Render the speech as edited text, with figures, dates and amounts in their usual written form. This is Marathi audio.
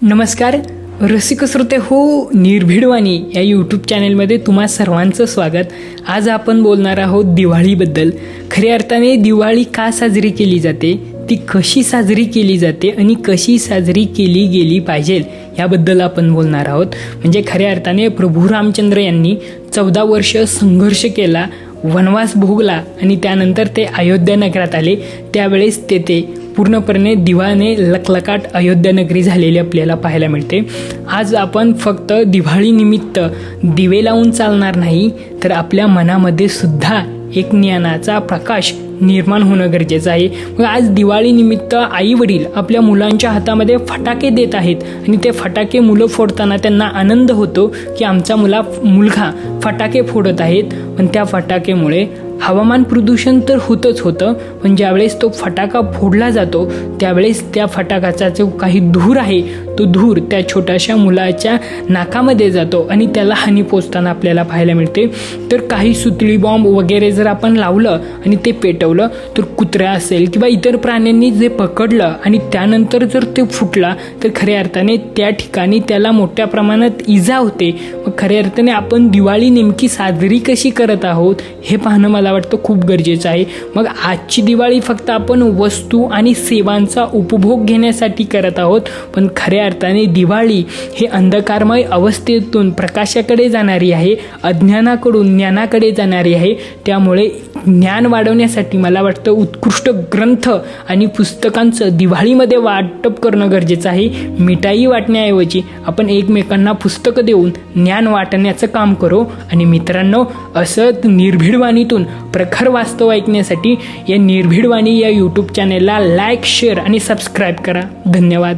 नमस्कार रसिक श्रोते हो, निर्भीडवाणी या यूट्यूब चॅनलमध्ये तुम्हा सर्वांचं स्वागत. आज आपण बोलणार आहोत दिवाळीबद्दल. खऱ्या अर्थाने दिवाळी का साजरी केली जाते, ती कशी साजरी केली जाते आणि कशी साजरी केली गेली पाहिजे याबद्दल आपण बोलणार आहोत. म्हणजे खऱ्या अर्थाने प्रभू रामचंद्र यांनी 14 वर्ष संघर्ष केला, वनवास भोगला आणि त्यानंतर ते अयोध्या नगरात आले. त्यावेळेस तेथे पूर्णपणे दिवाने लखलखाट अयोध्या नगरी झालेली आपल्याला पाहायला मिळते. आज आपण फक्त दिवाळीनिमित्त दिवे लावून चालणार नाही, तर आपल्या मनामध्ये सुद्धा एक ज्ञानाचा प्रकाश निर्माण होणं गरजेचं आहे. मग आज दिवाळीनिमित्त आई वडील आपल्या मुलांच्या हातामध्ये फटाके देत आहेत आणि ते फटाके मुलं फोडताना त्यांना आनंद होतो की आमचा मुलगा फटाके फोडत आहेत. पण त्या फटाकेमुळे हवामान प्रदूषण तर होतच होतं, पण ज्यावेळेस तो फटाका फोडला जातो त्यावेळेस त्या फटाकाचा जो काही धूर आहे तो धूर त्या छोट्याशा मुलाच्या नाकामध्ये जातो आणि त्याला हानी पोचताना आपल्याला पाहायला मिळते. तर काही सुतळी बॉम्ब वगैरे जर आपण लावलं आणि ते पेटवलं तर कुत्रा असेल किंवा इतर प्राण्यांनी जे पकडलं आणि त्यानंतर जर ते फुटला तर खऱ्या अर्थाने त्या ठिकाणी त्याला मोठ्या प्रमाणात इजा होते. मग खऱ्या अर्थाने आपण दिवाळी नेमकी साजरी कशी करत आहोत हे पाहणं मला वाटतं खूप गरजेचं आहे. मग आजची दिवाळी फक्त आपण वस्तू आणि सेवांचा उपभोग घेण्यासाठी करत आहोत, पण खऱ्या अर्थाने दिवाळी हे अंधकारमय अवस्थेतून प्रकाशाकडे जाणारी आहे, अज्ञानाकडून ज्ञानाकडे जाणारी आहे. त्यामुळे ज्ञान वाढवण्यासाठी मला वाटतं उत्कृष्ट ग्रंथ आणि पुस्तकांचं दिवाळीमध्ये वाटप करणं गरजेचं आहे. मिठाई वाटण्याऐवजी आपण एकमेकांना पुस्तकं देऊन ज्ञान वाटण्याचं काम करू. आणि मित्रांनो, असं निर्भीडवाणीतून प्रखर वास्तव ऐकण्यासाठी या निर्भीडवाणी या यूट्यूब चॅनेलला लाईक, शेअर आणि सबस्क्राईब करा. धन्यवाद.